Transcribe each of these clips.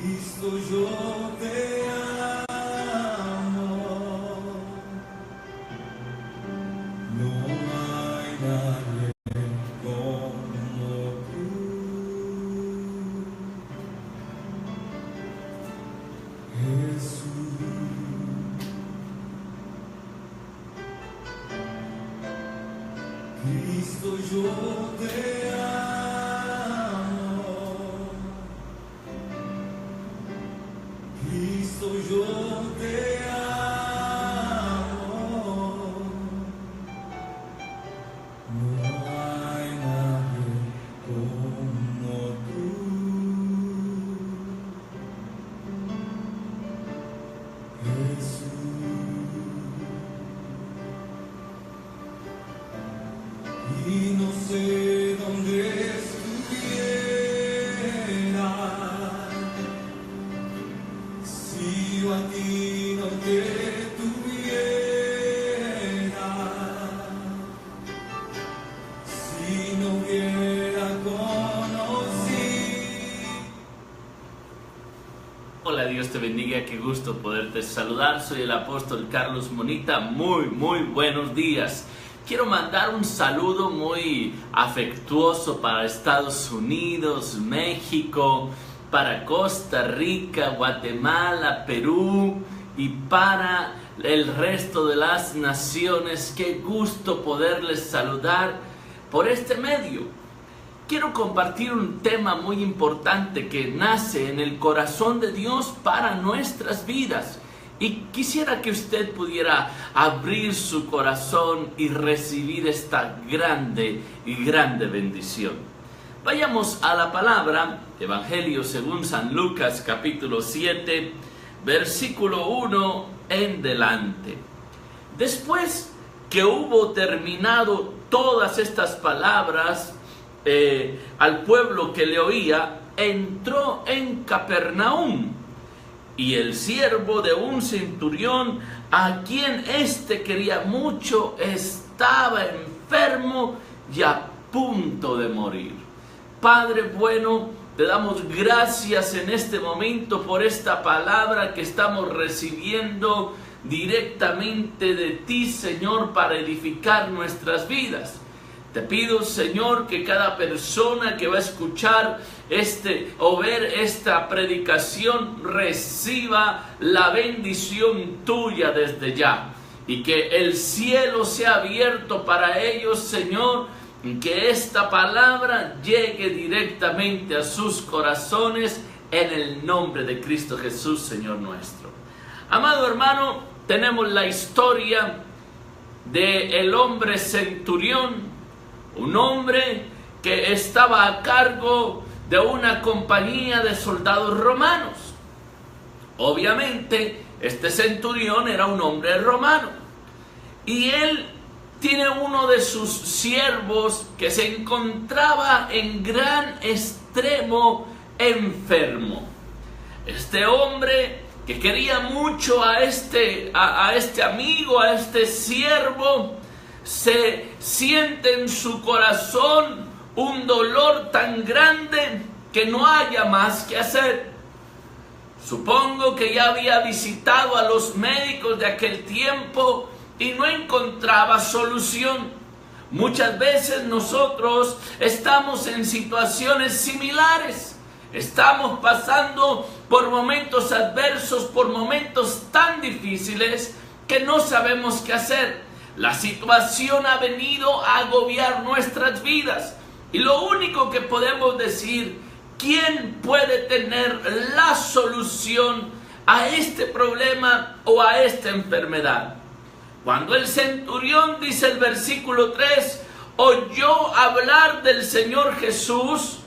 Cristo, yo te amo. No hay nadie como tú. Jesús. Cristo, yo te amo. Cristo, yo te amo. No hay nadie como tú. Jesús. Y no sé dónde estuviera si yo a ti no te tuviera, si no hubiera conocido. Hola, Dios te bendiga, qué gusto poderte saludar. Soy el apóstol Carlos Monita. Muy buenos días. Quiero mandar un saludo muy afectuoso para Estados Unidos, México, para Costa Rica, Guatemala, Perú y para el resto de las naciones. Qué gusto poderles saludar por este medio. Quiero compartir un tema muy importante que nace en el corazón de Dios para nuestras vidas. Y quisiera que usted pudiera abrir su corazón y recibir esta grande bendición. Vayamos a la palabra, Evangelio según San Lucas, capítulo 7, versículo 1 en delante. Después que hubo terminado todas estas palabras al pueblo que le oía, entró en Capernaum. Y el siervo de un centurión, a quien éste quería mucho, estaba enfermo y a punto de morir. Padre bueno, te damos gracias en este momento por esta palabra que estamos recibiendo directamente de ti, Señor, para edificar nuestras vidas. Te pido, Señor, que cada persona que va a escuchar o ver esta predicación reciba la bendición tuya desde ya. Y que el cielo sea abierto para ellos, Señor, y que esta palabra llegue directamente a sus corazones en el nombre de Cristo Jesús, Señor nuestro. Amado hermano, tenemos la historia del hombre centurión, un hombre que estaba a cargo de una compañía de soldados romanos. Obviamente, este centurión era un hombre romano. Y él tiene uno de sus siervos que se encontraba en gran extremo enfermo. Este hombre que quería mucho a este amigo, a este siervo, se siente en su corazón un dolor tan grande que no haya más que hacer. Supongo que ya había visitado a los médicos de aquel tiempo y no encontraba solución. Muchas veces nosotros estamos en situaciones similares. Estamos pasando por momentos adversos, por momentos tan difíciles que no sabemos qué hacer. La situación ha venido a agobiar nuestras vidas. Y lo único que podemos decir, ¿quién puede tener la solución a este problema o a esta enfermedad? Cuando el centurión, dice el versículo 3, oyó hablar del Señor Jesús,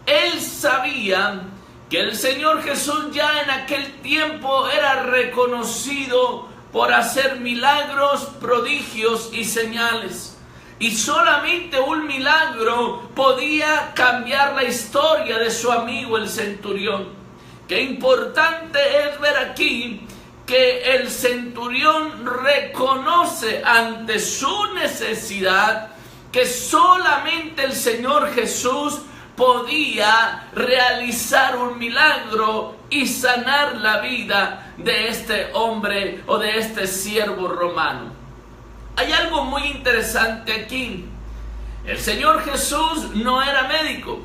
él sabía que el Señor Jesús ya en aquel tiempo era reconocido por hacer milagros, prodigios y señales. Y solamente un milagro podía cambiar la historia de su amigo el centurión. Qué importante es ver aquí que el centurión reconoce ante su necesidad que solamente el Señor Jesús podía realizar un milagro y sanar la vida de este hombre o de este siervo romano. Hay algo muy interesante aquí. El Señor Jesús no era médico.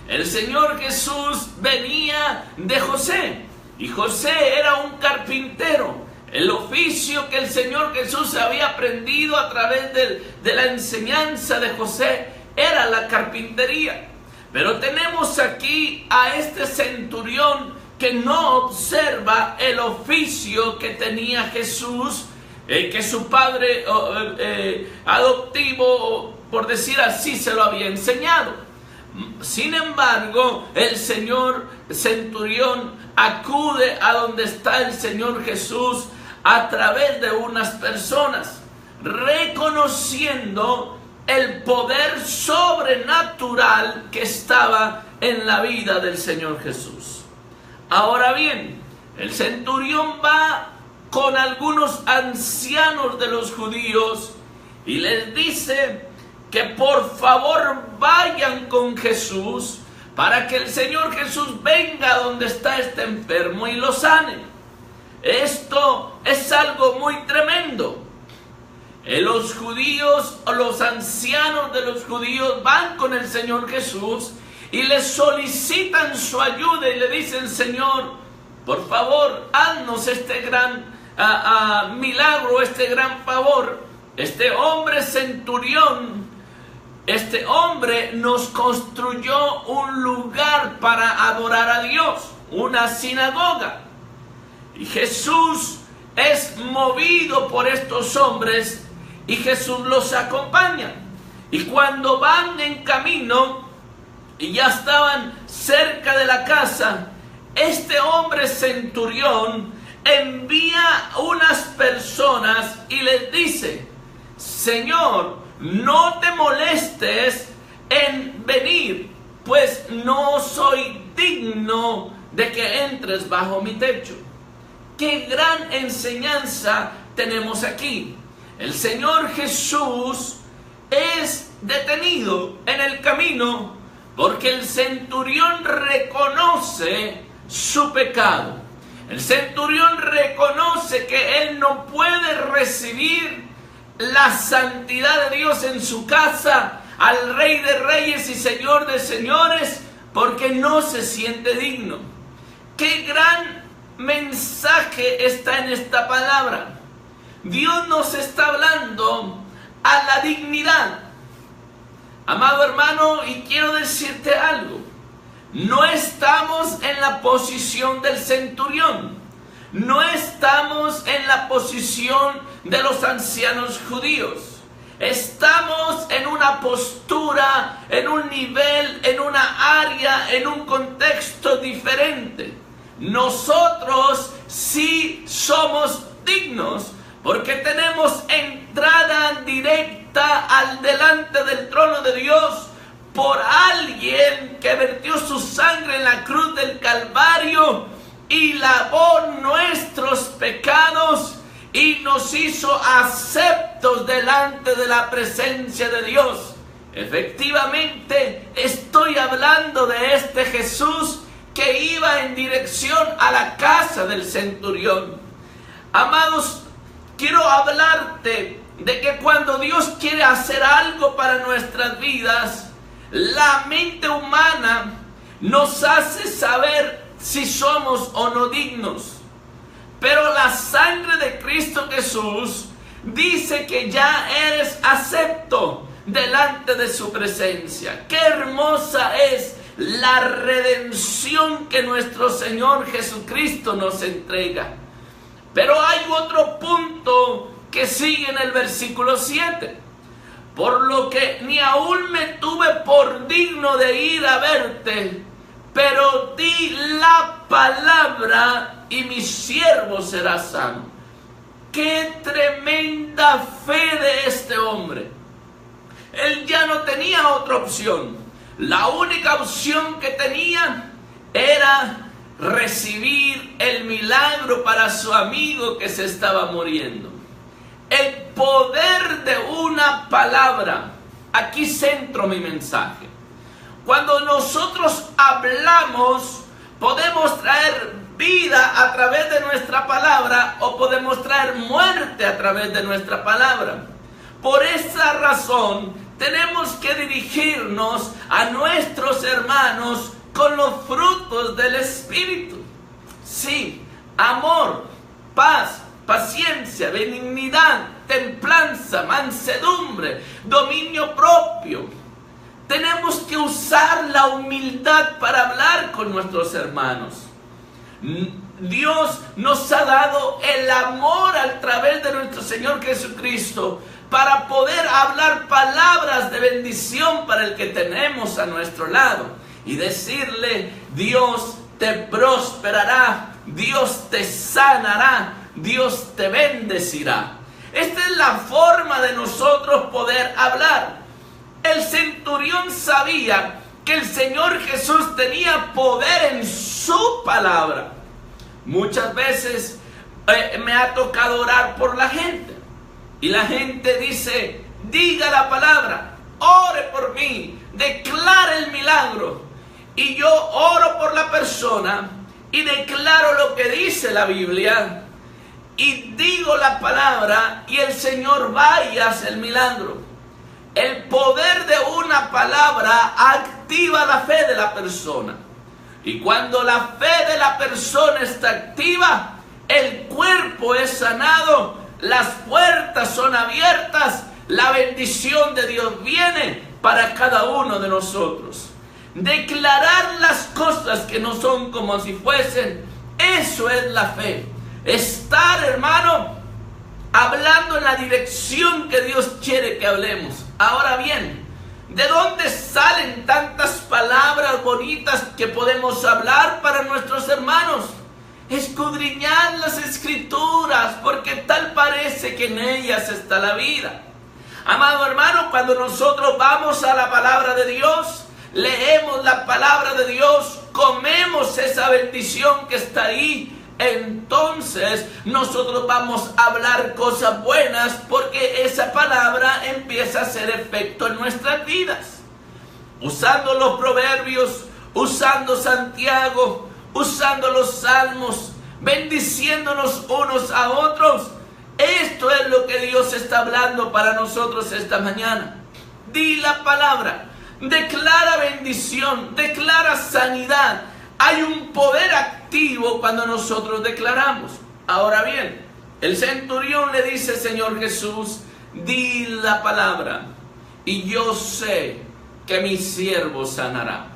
El Señor Jesús venía de José. Y José era un carpintero. El oficio que el Señor Jesús había aprendido a través de la enseñanza de José era la carpintería. Pero tenemos aquí a este centurión que no observa el oficio que tenía Jesús, que su padre adoptivo, por decir así, se lo había enseñado. Sin embargo, el señor centurión acude a donde está el Señor Jesús a través de unas personas, reconociendo el poder sobrenatural que estaba en la vida del Señor Jesús. Ahora bien, el centurión va con algunos ancianos de los judíos y les dice que por favor vayan con Jesús para que el Señor Jesús venga donde está este enfermo y lo sane. Esto es algo muy tremendo. Los judíos o los ancianos de los judíos van con el Señor Jesús y le solicitan su ayuda y le dicen: Señor, por favor, haznos este gran milagro, este gran favor. Este hombre centurión, este hombre nos construyó un lugar para adorar a Dios, una sinagoga. Y Jesús es movido por estos hombres y Jesús los acompaña. Y cuando van en camino y ya estaban cerca de la casa, este hombre centurión envía unas personas y les dice: Señor, no te molestes en venir, pues no soy digno de que entres bajo mi techo. ¡Qué gran enseñanza tenemos aquí! El Señor Jesús es detenido en el camino porque el centurión reconoce su pecado. El centurión reconoce que él no puede recibir la santidad de Dios en su casa, al Rey de Reyes y Señor de Señores, porque no se siente digno. ¡Qué gran mensaje está en esta palabra! Dios nos está hablando a la dignidad. Amado hermano, y quiero decirte algo: no estamos en la posición del centurión, no estamos en la posición de los ancianos judíos. Estamos en una postura, en un nivel, en una área, en un contexto diferente. Nosotros sí somos dignos porque tenemos entrada directa al delante del trono de Dios por alguien que vertió su sangre en la cruz del Calvario y lavó nuestros pecados y nos hizo aceptos delante de la presencia de Dios. Efectivamente, estoy hablando de este Jesús que iba en dirección a la casa del centurión. Amados, quiero hablarte de que cuando Dios quiere hacer algo para nuestras vidas, la mente humana nos hace saber si somos o no dignos. Pero la sangre de Cristo Jesús dice que ya eres acepto delante de su presencia. ¡Qué hermosa es la redención que nuestro Señor Jesucristo nos entrega! Pero hay otro punto que sigue en el versículo 7. Por lo que ni aún me tuve por digno de ir a verte, pero di la palabra y mi siervo será sano. ¡Qué tremenda fe de este hombre! Él ya no tenía otra opción. La única opción que tenía era recibir el milagro para su amigo que se estaba muriendo. El poder de una palabra. Aquí centro mi mensaje. Cuando nosotros hablamos, podemos traer vida a través de nuestra palabra o podemos traer muerte a través de nuestra palabra. Por esa razón, tenemos que dirigirnos a nuestros hermanos con los frutos del Espíritu. Sí, amor, paz, paciencia, benignidad, templanza, mansedumbre, dominio propio. Tenemos que usar la humildad para hablar con nuestros hermanos. Dios nos ha dado el amor a través de nuestro Señor Jesucristo para poder hablar palabras de bendición para el que tenemos a nuestro lado y decirle: Dios te prosperará, Dios te sanará, Dios te bendecirá. Esta es la forma de nosotros poder hablar. El centurión sabía que el Señor Jesús tenía poder en su palabra. Muchas veces me ha tocado orar por la gente y la gente dice: diga la palabra, ore por mí, declare el milagro. Y yo oro por la persona y declaro lo que dice la Biblia y digo la palabra y el Señor va y hace el milagro. El poder de una palabra activa la fe de la persona. Y cuando la fe de la persona está activa, el cuerpo es sanado, las puertas son abiertas, la bendición de Dios viene para cada uno de nosotros. Declarar las cosas que no son como si fuesen, eso es la fe. Estar, hermano, hablando en la dirección que Dios quiere que hablemos. Ahora bien, ¿de dónde salen tantas palabras bonitas que podemos hablar para nuestros hermanos? Escudriñad las Escrituras, porque tal parece que en ellas está la vida. Amado hermano, cuando nosotros vamos a la palabra de Dios, leemos la palabra de Dios, comemos esa bendición que está ahí, entonces nosotros vamos a hablar cosas buenas porque esa palabra empieza a hacer efecto en nuestras vidas. Usando los proverbios, usando Santiago, usando los salmos, bendiciéndonos unos a otros. Esto es lo que Dios está hablando para nosotros esta mañana. Di la palabra, declara bendición, declara sanidad. Hay un poder activo cuando nosotros declaramos. Ahora bien, el centurión le dice: Señor Jesús, di la palabra y yo sé que mi siervo sanará.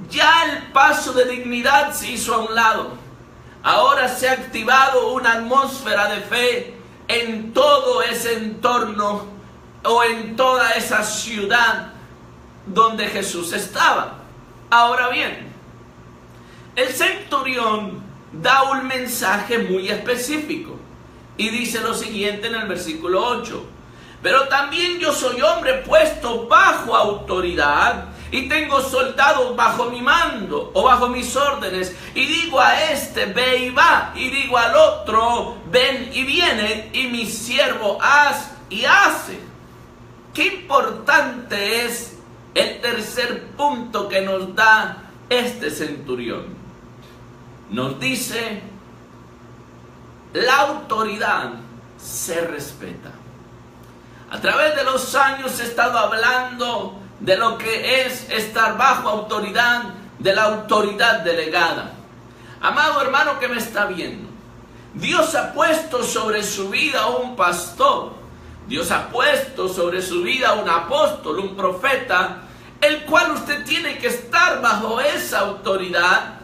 Ya el paso de dignidad se hizo a un lado. Ahora se ha activado una atmósfera de fe en todo ese entorno o en toda esa ciudad donde Jesús estaba. Ahora bien, el centurión da un mensaje muy específico y dice lo siguiente en el versículo 8: pero también yo soy hombre puesto bajo autoridad y tengo soldados bajo mi mando o bajo mis órdenes, y digo a este: ve y va, y digo al otro: ven y viene, y mi siervo haz y hace. Qué importante es el tercer punto que nos da este centurión. Nos dice: la autoridad se respeta. A través de los años he estado hablando de lo que es estar bajo autoridad, de la autoridad delegada. Amado hermano que me está viendo, Dios ha puesto sobre su vida un pastor, Dios ha puesto sobre su vida un apóstol, un profeta, el cual usted tiene que estar bajo esa autoridad.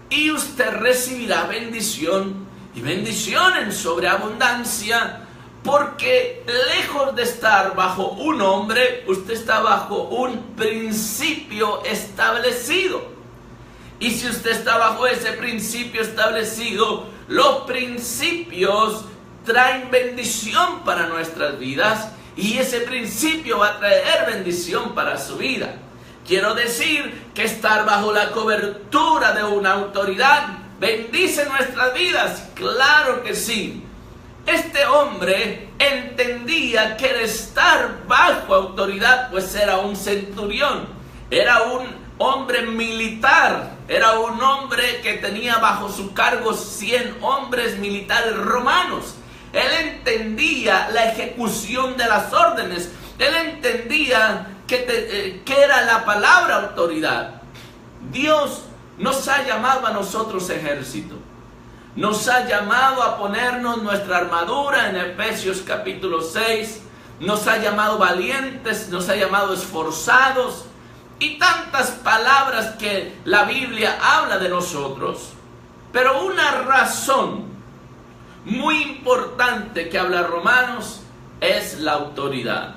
Y usted recibirá bendición y bendición en sobreabundancia, porque lejos de estar bajo un hombre, usted está bajo un principio establecido. Y si usted está bajo ese principio establecido, los principios traen bendición para nuestras vidas y ese principio va a traer bendición para su vida. Quiero decir que estar bajo la cobertura de una autoridad bendice nuestras vidas. Claro que sí. Este hombre entendía que el estar bajo autoridad pues era un centurión. era un hombre militar, era un hombre que tenía bajo su cargo 100 hombres militares romanos. Él entendía la ejecución de las órdenes, él entendía que era la palabra autoridad. Dios nos ha llamado a nosotros ejército, nos ha llamado a ponernos nuestra armadura en Efesios capítulo 6, nos ha llamado valientes, nos ha llamado esforzados, y tantas palabras que la Biblia habla de nosotros. Pero una razón muy importante que habla Romanos es la autoridad.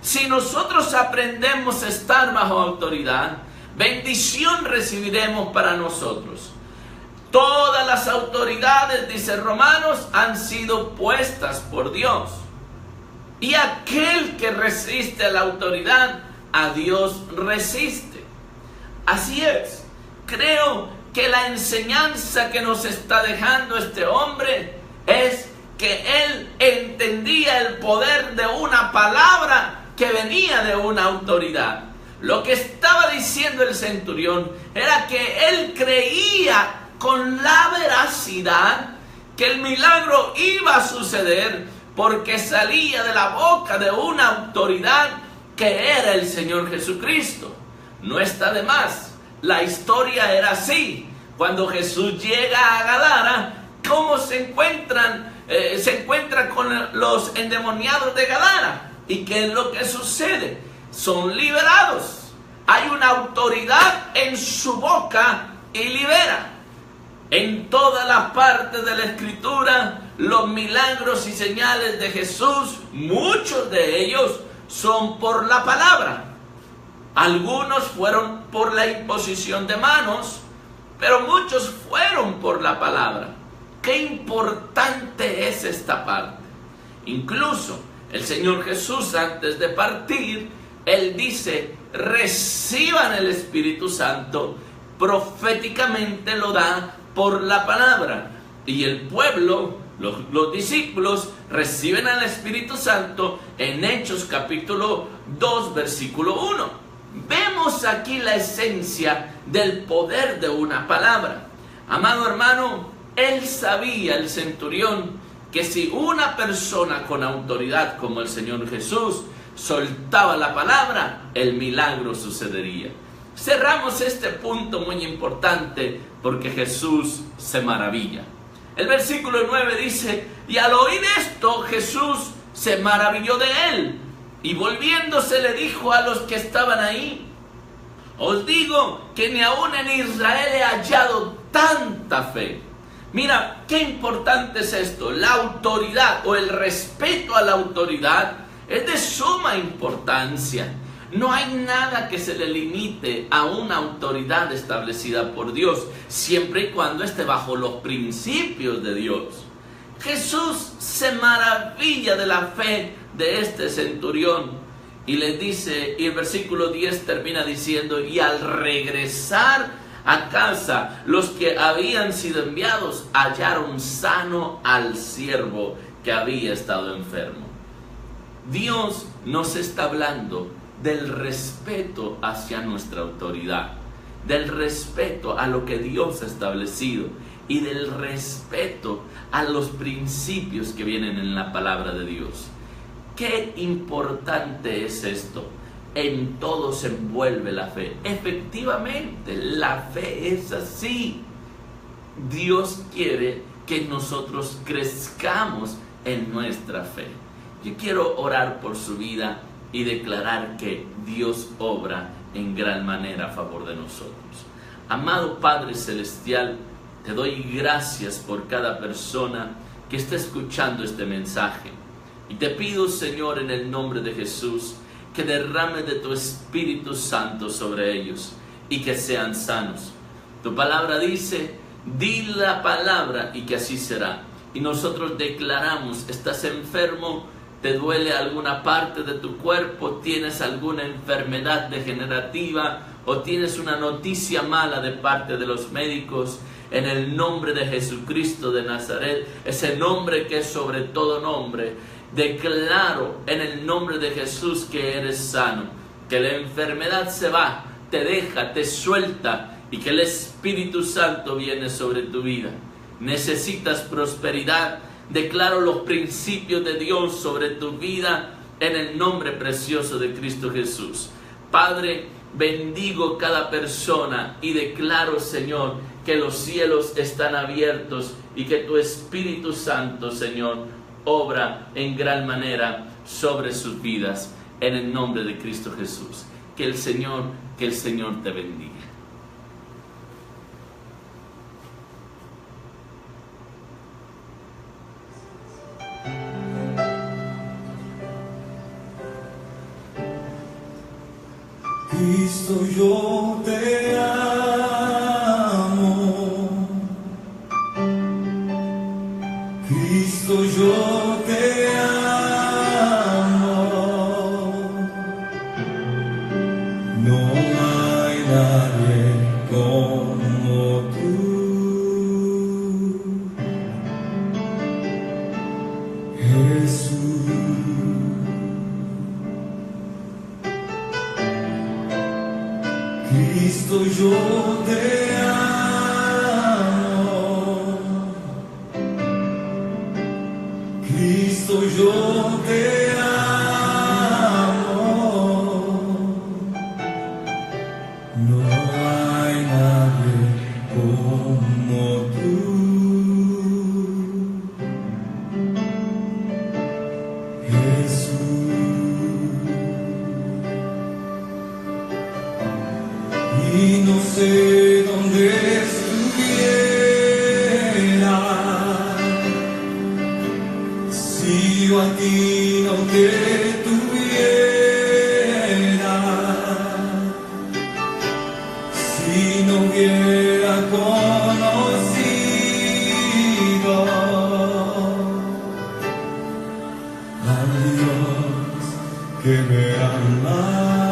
Si nosotros aprendemos a estar bajo autoridad, bendición recibiremos para nosotros. Todas las autoridades, dice Romanos, han sido puestas por Dios. Y aquel que resiste a la autoridad, a Dios resiste. Así es. Creo que la enseñanza que nos está dejando este hombre es que él entendía el poder de una palabra que venía de una autoridad. Lo que estaba diciendo el centurión era que él creía con la veracidad que el milagro iba a suceder porque salía de la boca de una autoridad que era el Señor Jesucristo. No está de más. La historia era así. Cuando Jesús llega a Gadara, ¿cómo se encuentra con los endemoniados de Gadara? ¿Y qué es lo que sucede? Son liberados. Hay una autoridad en su boca y libera. En todas las partes de la Escritura, los milagros y señales de Jesús, muchos de ellos son por la palabra. Algunos fueron por la imposición de manos, pero muchos fueron por la palabra. Qué importante es esta parte. Incluso el Señor Jesús, antes de partir, Él dice: reciban el Espíritu Santo. Proféticamente lo da por la palabra. Y el pueblo, los discípulos, reciben al Espíritu Santo en Hechos capítulo 2, versículo 1. Vemos aquí la esencia del poder de una palabra. Amado hermano, él sabía, el centurión, que si una persona con autoridad como el Señor Jesús soltaba la palabra, el milagro sucedería. Cerramos este punto muy importante porque Jesús se maravilla. El versículo 9 dice: y al oír esto, Jesús se maravilló de él, y volviéndose le dijo a los que estaban ahí: os digo que ni aún en Israel he hallado tanta fe. Mira, qué importante es esto. La autoridad o el respeto a la autoridad es de suma importancia. No hay nada que se le limite a una autoridad establecida por Dios, siempre y cuando esté bajo los principios de Dios. Jesús se maravilla de la fe de este centurión y le dice, y el versículo 10 termina diciendo: y al regresar a casa, los que habían sido enviados hallaron sano al siervo que había estado enfermo. Dios nos está hablando del respeto hacia nuestra autoridad, del respeto a lo que Dios ha establecido y del respeto a los principios que vienen en la palabra de Dios. Qué importante es esto. En todo se envuelve la fe. Efectivamente, la fe es así. Dios quiere que nosotros crezcamos en nuestra fe. Yo quiero orar por su vida y declarar que Dios obra en gran manera a favor de nosotros. Amado Padre Celestial, te doy gracias por cada persona que está escuchando este mensaje. Y te pido, Señor, en el nombre de Jesús, que derrame de tu Espíritu Santo sobre ellos y que sean sanos. Tu palabra dice: di la palabra y que así será. Y nosotros declaramos: estás enfermo, te duele alguna parte de tu cuerpo, tienes alguna enfermedad degenerativa o tienes una noticia mala de parte de los médicos. En el nombre de Jesucristo de Nazaret, ese nombre que es sobre todo nombre, declaro en el nombre de Jesús que eres sano, que la enfermedad se va, te deja, te suelta y que el Espíritu Santo viene sobre tu vida. Necesitas prosperidad. Declaro los principios de Dios sobre tu vida en el nombre precioso de Cristo Jesús. Padre, bendigo cada persona y declaro, Señor, que los cielos están abiertos y que tu Espíritu Santo, Señor, obra en gran manera sobre sus vidas en el nombre de Cristo Jesús. Que el Señor te bendiga. Cristo, yo te amo. Cristo, yo te amo. No hay nadie como tú. Jesús. Cristo, yo te amo. Cristo, yo te amo. No hay nadie como tú. Jesús. Y no sé dónde estuviera si yo a ti no te tuviera, si no hubiera conocido al Dios que me ama.